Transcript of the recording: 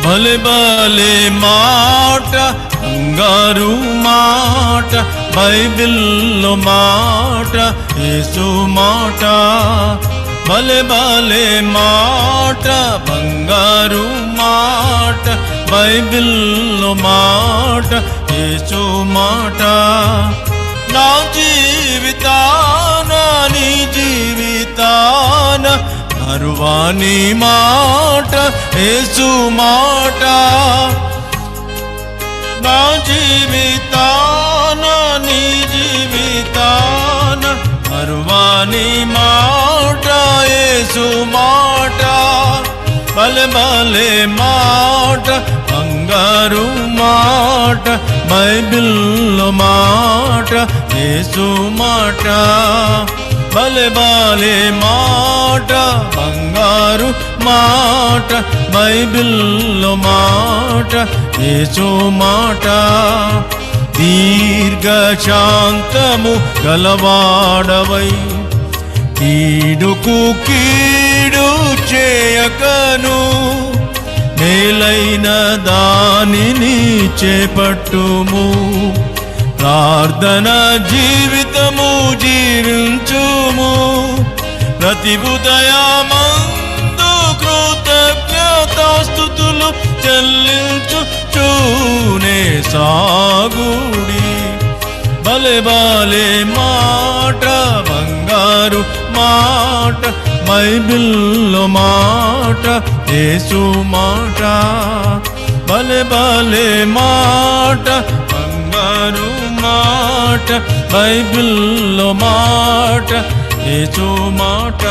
భలే భలే మాట, బంగారు మాట, బైబిల్లో మాట, యేసు మాట. భలే భలే మాట, బంగారు మాట, బైబిల్లో మాట, యేసు మాట. నా జీవితాన నీ జీవితాన మరువాని మాట, యేసు మాట. నా జీవితాన నీ జీవితాన మరువాని మాట, యేసు మాట. భలే భలే మాట, బంగారు మాట, బైబిల్లో మాట, యేసు మాట. భలే భలే మాట, బంగారు మాట, బైబిల్లో మాట, యేసు మాట. దీర్ఘశాంతము గలవాడవై కీడుకు కీడు చేయకను, మేలైన దానిని చేపట్టుము. ప్రార్థన జీవితము జీవించుము, ప్రతి ఉదయమందు కృతజ్ఞతాస్తుతులు చెల్లించుచూనే సాగుడి. భలే భలే మాట, బంగారు మాట, బైబిల్లో మాట, యేసు మాట. భలే భలే మాట, బంగారు మాట, బైబిల్లో మాట, యేసు మాట.